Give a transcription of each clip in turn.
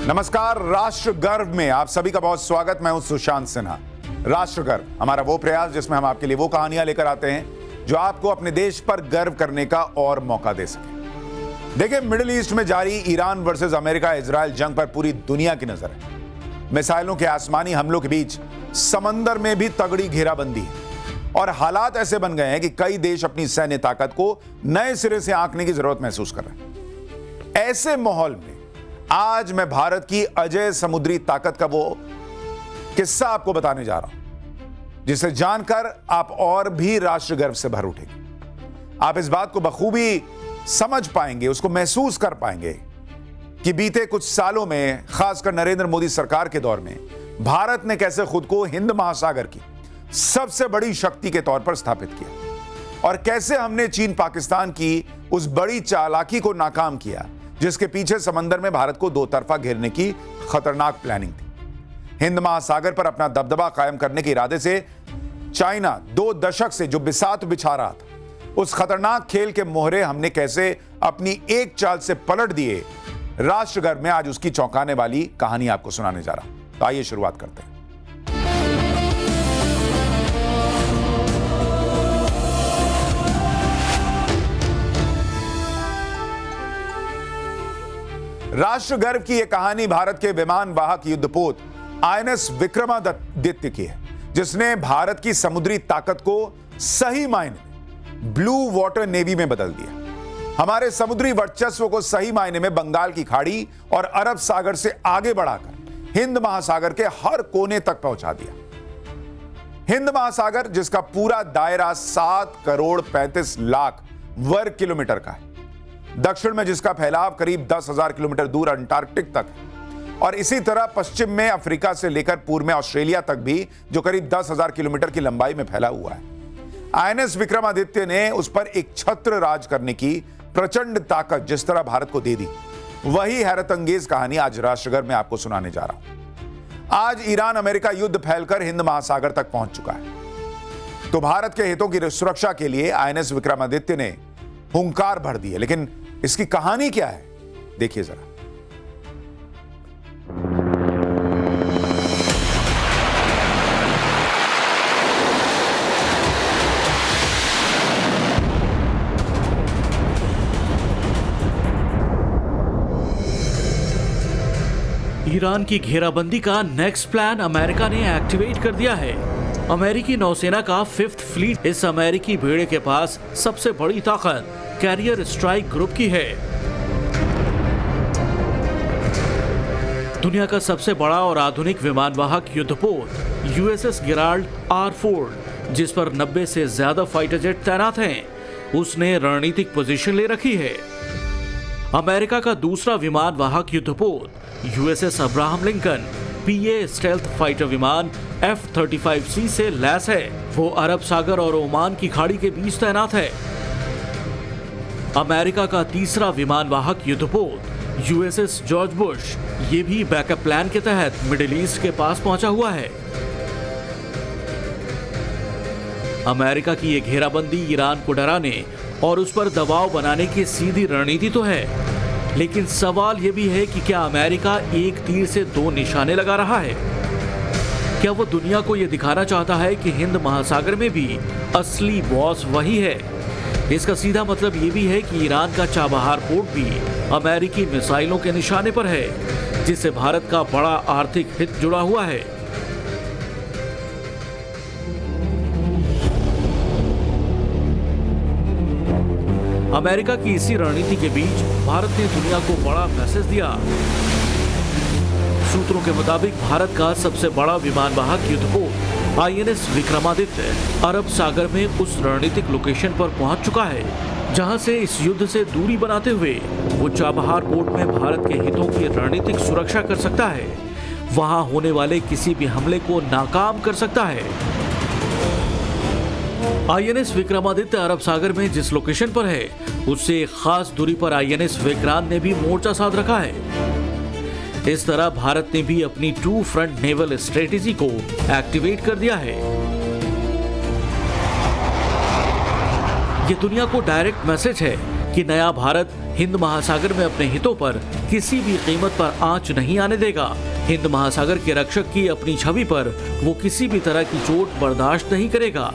नमस्कार, राष्ट्र गर्व में आप सभी का बहुत स्वागत। मैं हूं सुशांत सिन्हा। राष्ट्र गर्व हमारा वो प्रयास जिसमें हम आपके लिए वो कहानियां लेकर आते हैं जो आपको अपने देश पर गर्व करने का और मौका दे सके। देखिए, मिडिल ईस्ट में जारी ईरान वर्सेस अमेरिका इजराइल जंग पर पूरी दुनिया की नजर है। मिसाइलों के आसमानी हमलों के बीच समंदर में भी तगड़ी घेराबंदी है और हालात ऐसे बन गए हैं कि कई देश अपनी सैन्य ताकत को नए सिरे से आंकने की जरूरत महसूस कर रहे हैं। ऐसे माहौल में आज मैं भारत की अजेय समुद्री ताकत का वो किस्सा आपको बताने जा रहा हूं जिसे जानकर आप और भी राष्ट्र गर्व से भर उठेंगे। आप इस बात को बखूबी समझ पाएंगे, उसको महसूस कर पाएंगे कि बीते कुछ सालों में, खासकर नरेंद्र मोदी सरकार के दौर में, भारत ने कैसे खुद को हिंद महासागर की सबसे बड़ी शक्ति के तौर पर स्थापित किया और कैसे हमने चीन पाकिस्तान की उस बड़ी चालाकी को नाकाम किया जिसके पीछे समंदर में भारत को दो तरफा घेरने की खतरनाक प्लानिंग थी। हिंद महासागर पर अपना दबदबा कायम करने के इरादे से चाइना 2 दशक से जो बिसात बिछा रहा था, उस खतरनाक खेल के मोहरे हमने कैसे अपनी एक चाल से पलट दिए। राष्ट्रगर्व में आज उसकी चौंकाने वाली कहानी आपको सुनाने जा रहा हूं। तो आइए शुरुआत करते हैं। राष्ट्र गर्व की यह कहानी भारत के विमान वाहक युद्धपोत आईएनएस विक्रमादित्य की है, जिसने भारत की समुद्री ताकत को सही मायने में ब्लू वाटर नेवी में बदल दिया। हमारे समुद्री वर्चस्व को सही मायने में बंगाल की खाड़ी और अरब सागर से आगे बढ़ाकर हिंद महासागर के हर कोने तक पहुंचा दिया। हिंद महासागर, जिसका पूरा दायरा 7 करोड़ 35 लाख वर्ग किलोमीटर का है, दक्षिण में जिसका फैलाव करीब 10,000 किलोमीटर दूर अंटार्कटिक तक है और इसी तरह पश्चिम में अफ्रीका से लेकर पूर्व में ऑस्ट्रेलिया तक भी, जो करीब 10,000 किलोमीटर की लंबाई में फैला हुआ है। आईएनएस विक्रमादित्य ने उस पर एक छत्र राज करने की प्रचंड ताकत जिस तरह भारत को दे दी, वही हैरत अंगेज कहानी आज राष्ट्रगर्व में आपको सुनाने जा रहा हूं। आज ईरान अमेरिका युद्ध फैलकर हिंद महासागर तक पहुंच चुका है, तो भारत के हितों की सुरक्षा के लिए आईएनएस विक्रमादित्य ने हुंकार भर दी है। लेकिन इसकी कहानी क्या है, देखिए जरा। ईरान की घेराबंदी का नेक्स्ट प्लान अमेरिका ने एक्टिवेट कर दिया है। अमेरिकी नौसेना का 5th फ्लीट इस अमेरिकी बेड़े के पास सबसे बड़ी ताकत कैरियर स्ट्राइक ग्रुप की है। दुनिया का सबसे बड़ा और आधुनिक विमानवाहक युद्धपोत यूएसएस गेराल्ड R4, जिस पर 90 से ज्यादा फाइटर जेट तैनात हैं, उसने रणनीतिक पोजीशन ले रखी है। अमेरिका का दूसरा विमानवाहक युद्धपोत USS Abraham Lincoln PA stealth fighter विमान F-35C से लैस है। वो अरब सागर और ओमान की खाड़ी के बीच तैनात है। अमेरिका का तीसरा विमानवाहक युद्धपोत यूएसएस जॉर्ज बुश, ये भी बैकअप प्लान के तहत मिडिल ईस्ट के पास पहुंचा हुआ है। अमेरिका की ये घेराबंदी ईरान को डराने और उस पर दबाव बनाने की सीधी रणनीति तो है, लेकिन सवाल यह भी है कि क्या अमेरिका एक तीर से 2 निशाने लगा रहा है? क्या वो दुनिया को यह दिखाना चाहता है कि हिंद महासागर में भी असली बॉस वही है? इसका सीधा मतलब ये भी है कि ईरान का चाबहार पोर्ट भी अमेरिकी मिसाइलों के निशाने पर है, जिससे भारत का बड़ा आर्थिक हित जुड़ा हुआ है। अमेरिका की इसी रणनीति के बीच भारत ने दुनिया को बड़ा मैसेज दिया। सूत्रों के मुताबिक भारत का सबसे बड़ा विमानवाहक युद्धपोत आईएनएस विक्रमादित्य अरब सागर में उस रणनीतिक लोकेशन पर पहुंच चुका है जहां से इस युद्ध से दूरी बनाते हुए वो चाबहार पोर्ट में भारत के हितों की रणनीतिक सुरक्षा कर सकता है, वहां होने वाले किसी भी हमले को नाकाम कर सकता है। आईएनएस विक्रमादित्य अरब सागर में जिस लोकेशन पर है, उससे एक खास दूरी पर आईएनएस विक्रांत ने भी मोर्चा साध रखा है। इस तरह भारत ने भी अपनी 2 फ्रंट नेवल स्ट्रेटेजी को एक्टिवेट कर दिया है। ये दुनिया को डायरेक्ट मैसेज है कि नया भारत हिंद महासागर में अपने हितों पर किसी भी कीमत पर आंच नहीं आने देगा। हिंद महासागर के रक्षक की अपनी छवि पर वो किसी भी तरह की चोट बर्दाश्त नहीं करेगा,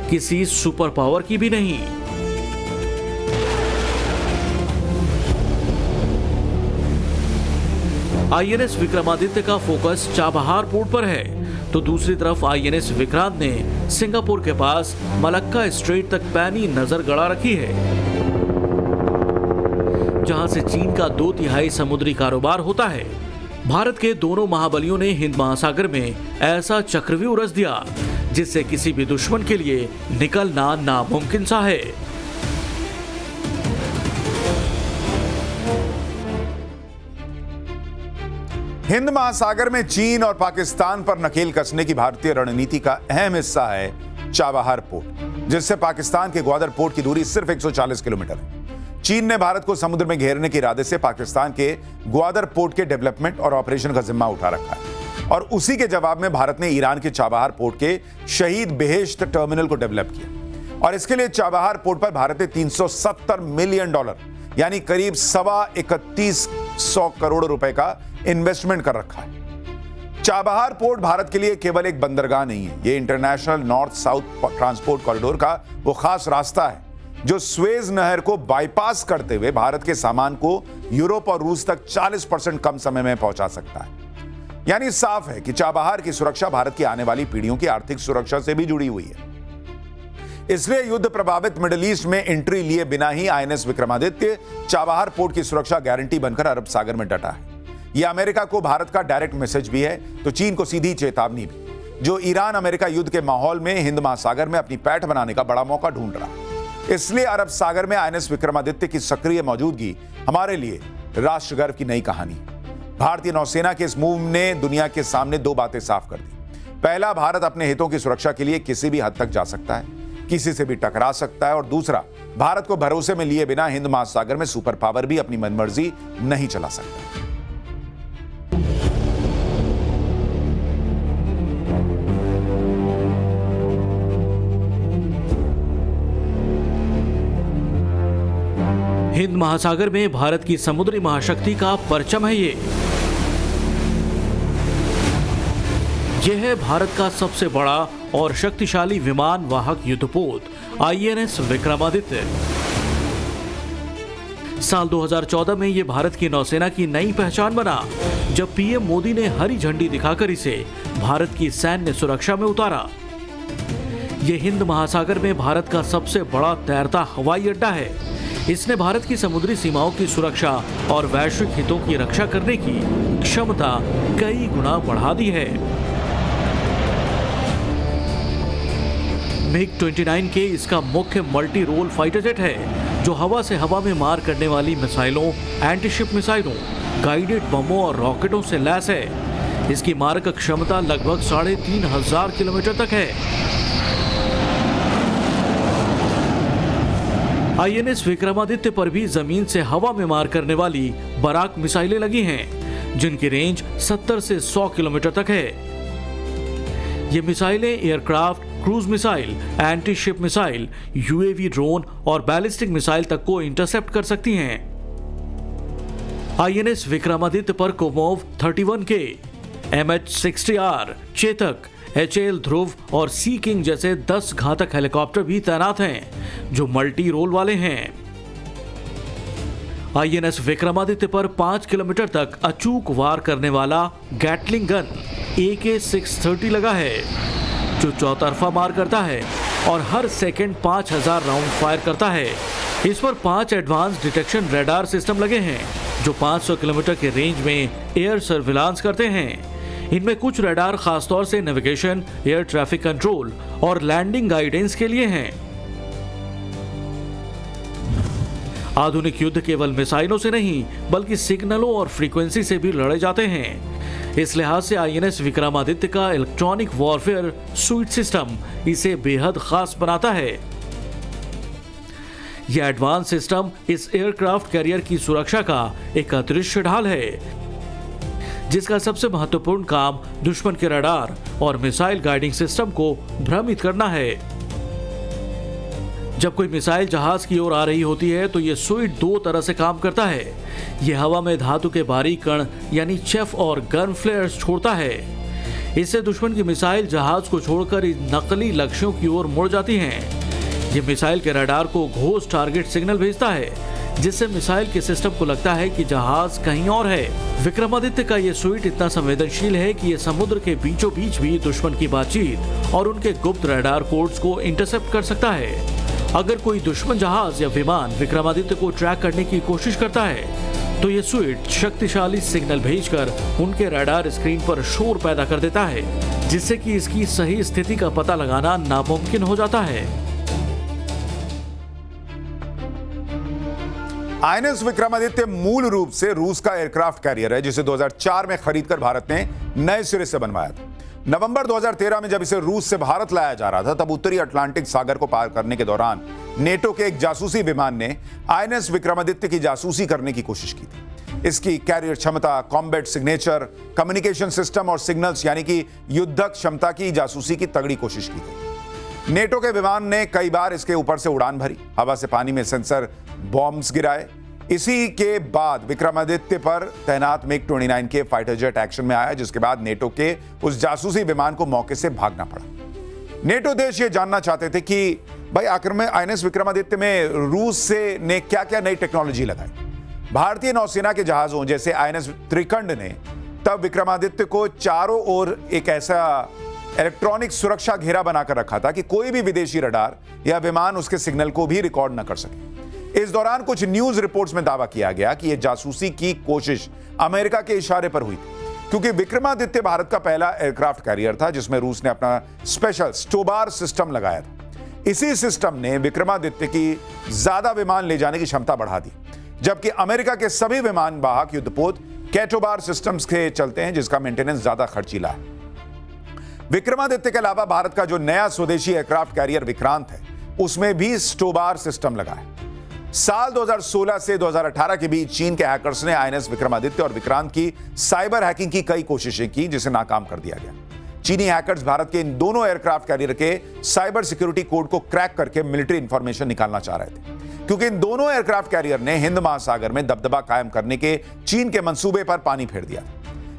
किसी सुपर पावर की भी नहीं। आईएनएस विक्रमादित्य का फोकस चाबहार पोर्ट पर है, तो दूसरी तरफ आईएनएस विक्रांत ने सिंगापुर के पास मलक्का स्ट्रेट तक पैनी नजर गड़ा रखी है, जहां से चीन का 2/3 समुद्री कारोबार होता है। भारत के दोनों महाबलियों ने हिंद महासागर में ऐसा चक्रव्यूह रच दिया जिससे किसी भी दुश्मन के लिए निकलना नामुमकिन सा है। हिंद महासागर में चीन और पाकिस्तान पर नकेल कसने की भारतीय रणनीति का अहम हिस्सा है चाबहार पोर्ट, जिससे पाकिस्तान के ग्वादर पोर्ट की दूरी सिर्फ 140 किलोमीटर है। चीन ने भारत को समुद्र में घेरने के इरादे से पाकिस्तान के ग्वादर पोर्ट के डेवलपमेंट और ऑपरेशन का जिम्मा उठा रखा है, और उसी के जवाब में भारत ने ईरान के चाबहार पोर्ट के शहीद बेहेश्त टर्मिनल को डेवलप किया, और इसके लिए चाबहार पोर्ट पर भारत ने $370 मिलियन यानी करीब 31,250 करोड़ रुपए का इन्वेस्टमेंट कर रखा है। चाबहार पोर्ट भारत के लिए केवल एक बंदरगाह नहीं है, यह international north south transport corridor का वो खास रास्ता है जो स्वेज नहर को बाईपास करते हुए भारत के सामान को यूरोप और रूस तक 40% कम समय में पहुंचा सकता है। यानी साफ है कि चाबहार की सुरक्षा भारत की आने वाली पीढ़ियों की आर्थिक सुरक्षा से भी जुड़ी हुई है। इसलिए युद्ध प्रभावित मिडिल ईस्ट में एंट्री लिए बिना ही आईएनएस विक्रमादित्य चाबहार पोर्ट की सुरक्षा गारंटी बनकर अरब सागर में डटा है। यह अमेरिका को भारत का डायरेक्ट मैसेज भी है, तो चीन को सीधी चेतावनी भी, जो ईरान अमेरिका युद्ध के माहौल में हिंद महासागर में अपनी पैठ बनाने का बड़ा मौका ढूंढ रहा है। इसलिए अरब सागर में आईएनएस विक्रमादित्य की सक्रिय मौजूदगी हमारे लिए राष्ट्र गर्व की नई कहानी है। भारतीय नौसेना के इस मूव ने दुनिया के सामने दो बातें साफ कर दी। पहला, भारत अपने हितों की सुरक्षा के लिए किसी भी हद तक जा सकता है, किसी से भी टकरा सकता है, और दूसरा, भारत को भरोसे में लिए बिना हिंद महासागर में सुपर पावर भी अपनी मनमर्जी नहीं चला सकता। हिंद महासागर में भारत की समुद्री महाशक्ति का परचम है यह है भारत का सबसे बड़ा और शक्तिशाली विमान वाहक युद्धपोत आईएनएस विक्रमादित्य। साल 2014 में यह भारत की नौसेना की नई पहचान बना, जब पीएम मोदी ने हरी झंडी दिखाकर इसे भारत की सैन्य सुरक्षा में उतारा। यह हिंद महासागर में भारत का सबसे बड़ा तैरता हवाई अड्डा है। इसने भारत की समुद्री सीमाओं की सुरक्षा और वैश्विक हितों की रक्षा करने की क्षमता कई गुना बढ़ा दी है। MiG-29 के इसका मुख्य मल्टी रोल फाइटर जेट है, जो हवा से हवा में मार करने वाली मिसाइलों, एंटीशिप मिसाइलों, गाइडेड बमों और रॉकेटों से लैस है। इसकी मारक क्षमता लगभग 3,500 किलोमीटर तक है। आईएनएस विक्रमादित्य पर भी जमीन से हवा में मार करने वाली बराक मिसाइलें लगी हैं, जिनकी रेंज 70 से 100 किलोमीटर तक है। ये मिसाइलें aircraft, cruise missile, anti ship missile, UAV drone और बैलिस्टिक मिसाइल तक को इंटरसेप्ट कर सकती हैं। आईएनएस विक्रमादित्य पर Kamov 31K, MH-60R, Chetak, HAL ध्रुव और सी किंग जैसे 10 घातक हेलीकॉप्टर भी तैनात हैं, जो मल्टी रोल वाले हैं। आईएनएस विक्रमादित्य पर 5 किलोमीटर तक अचूक वार करने वाला गैटलिंग गन AK-630 लगा है, जो चौतरफा मार करता है और हर सेकंड 5000 राउंड फायर करता है। इस पर 5 एडवांस डिटेक्शन रडार सिस्टम लगे हैं, जो 500 किलोमीटर के रेंज में एयर सर्विलांस करते हैं। इनमें कुछ रडार खासतौर से नेविगेशन, एयर ट्रैफिक कंट्रोल और लैंडिंग गाइडेंस के लिए हैं। आधुनिक युद्ध केवल मिसाइलों से नहीं, बल्कि सिग्नलों और फ्रीक्वेंसी से भी लड़े जाते हैं। इस लिहाज से आईएनएस विक्रमादित्य का इलेक्ट्रॉनिक वॉरफेयर स्वीट सिस्टम इसे बेहद खास बनाता है। यह एडवांस सिस्टम इस एयरक्राफ्ट कैरियर की सुरक्षा का एक अदृश्य ढाल है, जिसका सबसे महत्वपूर्ण काम दुश्मन के रडार और मिसाइल गाइडिंग सिस्टम को भ्रमित करना है। जब कोई मिसाइल जहाज की ओर आ रही होती है तो ये सुइट दो तरह से काम करता है। ये हवा में धातु के बारीक कण यानी चेफ और गन फ्लेयर्स छोड़ता है। इससे दुश्मन की मिसाइल जहाज को छोड़कर इन नकली लक्ष्यों की ओर मुड़ जाती हैं। ये मिसाइल के रडार को घोस्ट टारगेट सिग्नल भेजता है, जिससे मिसाइल के सिस्टम को लगता है कि जहाज कहीं और है। विक्रमादित्य का ये सुइट इतना संवेदनशील है कि ये समुद्र के बीचों बीच भी दुश्मन की बातचीत और उनके गुप्त रडार कोड्स को इंटरसेप्ट कर सकता है। अगर कोई दुश्मन जहाज या विमान विक्रमादित्य को ट्रैक करने की कोशिश करता है तो ये सुइट शक्तिशाली सिग्नल भेजकर उनके रडार स्क्रीन पर शोर पैदा कर देता है, जिससे कि इसकी सही स्थिति का पता लगाना नामुमकिन हो जाता है। आईएनएस विक्रमादित्य मूल रूप से रूस का एयरक्राफ्ट कैरियर है, जिसे 2004 में खरीदकर भारत ने नए सिरे से बनवाया था। नवंबर 2013 में जब इसे रूस से भारत लाया जा रहा था, तब उत्तरी अटलांटिक सागर को पार करने के दौरान नेटो के एक जासूसी विमान ने आईएनएस विक्रमादित्य की जासूसी करने की कोशिश की थी। इसकी कैरियर क्षमता, कॉम्बैट सिग्नेचर, कम्युनिकेशन सिस्टम और सिग्नल्स यानी कि युद्धक क्षमता की जासूसी की तगड़ी कोशिश की गई। नेटो के विमान ने कई बार इसके ऊपर से उड़ान भरी, हवा से पानी में सेंसर बॉम्ब्स गिराए। इसी के बाद विक्रमादित्य पर तैनात मिग 29 के फाइटर जेट एक्शन में आया, जिसके बाद नेटो के उस जासूसी विमान को मौके से भागना पड़ा। नेटो देश ये जानना चाहते थे कि भाई आखिर में आईएनएस विक्रमादित्य में रूस से ने क्या क्या नई टेक्नोलॉजी लगाई। भारतीय नौसेना के जहाजों जैसे आईएनएस त्रिकंड ने तब विक्रमादित्य को चारों ओर एक ऐसा इलेक्ट्रॉनिक सुरक्षा घेरा बनाकर रखा था कि कोई भी विदेशी रडार या विमान उसके सिग्नल को भी रिकॉर्ड न कर सके। इस दौरान कुछ न्यूज रिपोर्ट्स में दावा किया गया कि यह जासूसी की कोशिश अमेरिका के इशारे पर हुई थी, क्योंकि विक्रमादित्य भारत का पहला एयरक्राफ्ट कैरियर था जिसमें रूस ने अपना स्पेशल स्टोबार सिस्टम लगाया था। इसी सिस्टम ने विक्रमादित्य की ज्यादा विमान ले जाने की क्षमता बढ़ा दी, जबकि अमेरिका के सभी विमान वाहक युद्धपोत कैटोबार सिस्टम्स के चलते हैं, जिसका मेंटेनेंस ज्यादा खर्चीला है। विक्रमादित्य के अलावा भारत का जो नया स्वदेशी एयरक्राफ्ट कैरियर विक्रांत है, उसमें भी स्टोबार सिस्टम लगा है। साल 2016 से 2018 के बीच चीन के हैकर्स ने आईएनएस विक्रमादित्य और विक्रांत की साइबर हैकिंग की कई कोशिशें की, जिसे नाकाम कर दिया गया। चीनी हैकर्स भारत के इन दोनों एयरक्राफ्ट कैरियर के साइबर सिक्योरिटी कोड को क्रैक करके मिलिट्री इंफॉर्मेशन निकालना चाह रहे थे, क्योंकि इन दोनों एयरक्राफ्ट कैरियर ने हिंद महासागर में दबदबा कायम करने के चीन के मंसूबे पर पानी फेर दिया।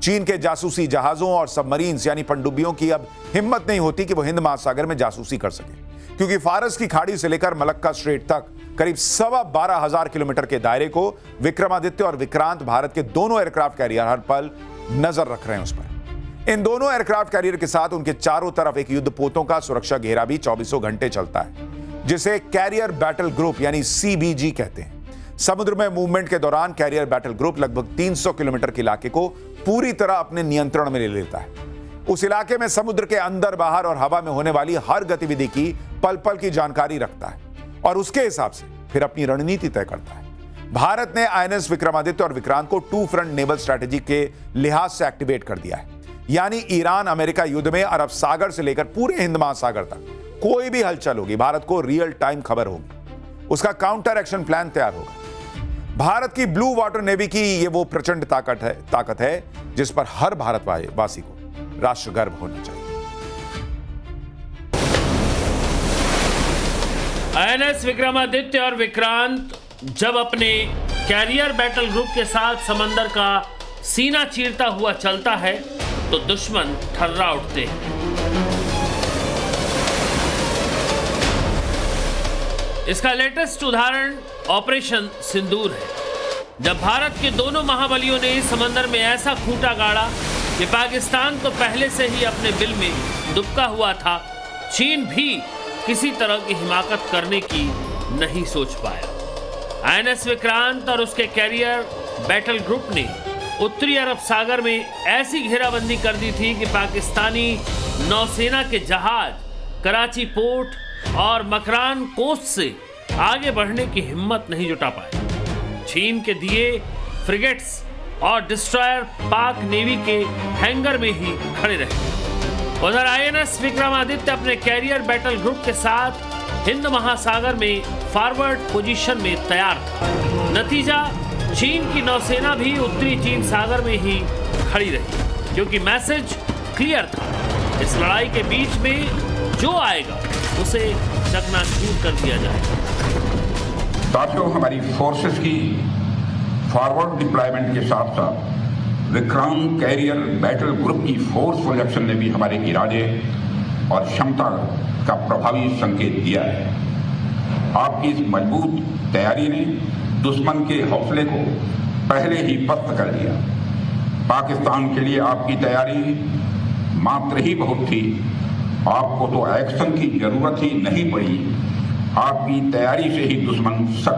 चीन के जासूसी जहाजों और सबमरीन्स यानी पनडुब्बियों की अब हिम्मत नहीं होती कि वो हिंद महासागर में जासूसी कर सके, क्योंकि फारस की खाड़ी से लेकर मलक्का स्ट्रेट तक करीब 12,500 किलोमीटर के दायरे को विक्रमादित्य और विक्रांत भारत के दोनों एयरक्राफ्ट कैरियर हर पल नजर रख रहे हैं उस पर। इन दोनों एयरक्राफ्ट कैरियर के साथ उनके चारों तरफ एक युद्धपोतों का सुरक्षा घेरा भी 24 घंटे चलता है, जिसे कैरियर बैटल ग्रुप यानी सीबीजी कहते हैं। समुद्र में मूवमेंट के दौरान कैरियर बैटल ग्रुप लगभग 300 किलोमीटर के इलाके को पूरी तरह अपने नियंत्रण में ले लेता है। उस इलाके में समुद्र के अंदर, बाहर और हवा में होने वाली हर गतिविधि की पल पल की जानकारी रखता है और उसके हिसाब से फिर अपनी रणनीति तय करता है। भारत ने आईएनएस विक्रमादित्य और विक्रांत को टू फ्रंट नेवल स्ट्रैटेजी के लिहाज से एक्टिवेट कर दिया है, यानी ईरान अमेरिका युद्ध में अरब सागर से लेकर पूरे हिंद महासागर तक कोई भी हलचल होगी, भारत को रियल टाइम खबर होगी, उसका काउंटर एक्शन प्लान तैयार होगा। भारत की ब्लू वाटर नेवी की ये वो प्रचंड ताकत है जिस पर हर भारतवासी को राष्ट्र गर्व होना चाहिए। आईएनएस विक्रमादित्य और विक्रांत जब अपने कैरियर बैटल ग्रुप के साथ समंदर का सीना चीरता हुआ चलता है तो दुश्मन थर्रा उठते हैं। इसका लेटेस्ट उदाहरण ऑपरेशन सिंदूर है, जब भारत के दोनों महाबलियों ने समंदर में ऐसा खूंटा गाड़ा कि पाकिस्तान तो पहले से ही अपने बिल में दुबका हुआ था, चीन भी किसी तरह की हिमाकत करने की नहीं सोच पाया। आईएनएस विक्रांत और उसके कैरियर बैटल ग्रुप ने उत्तरी अरब सागर में ऐसी घेराबंदी कर दी थी कि पाकिस्तानी नौसेना के जहाज कराची पोर्ट और मकरान कोस्ट से आगे बढ़ने की हिम्मत नहीं जुटा पाए। चीन के दिए फ्रिगेट्स और डिस्ट्रॉयर पाक नेवी के हैंगर में ही खड़े रहे। उधर आईएनएस विक्रमादित्य अपने कैरियर बैटल ग्रुप के साथ हिंद महासागर में फॉरवर्ड पोजीशन में तैयार था। नतीजा, चीन की नौसेना भी उत्तरी चीन सागर में ही खड़ी रही, क्योंकि मैसेज क्लियर था, इस लड़ाई के बीच में जो आएगा उसे चकनाचूर कर दिया जाएगा। साथियों, हमारी फोर्सेस की फॉरवर्ड डिप्लॉयमेंट के साथ साथ विक्रांत कैरियर बैटल ग्रुप की फोर्सफुल एक्शन ने भी हमारे इरादे और क्षमता का प्रभावी संकेत दिया है। आपकी इस मजबूत तैयारी ने दुश्मन के हौसले को पहले ही पस्त कर दिया। पाकिस्तान के लिए आपकी तैयारी मात्र ही बहुत थी, आपको तो एक्शन की जरूरत ही नहीं पड़ी। आपकी तैयारी से ही दुश्मन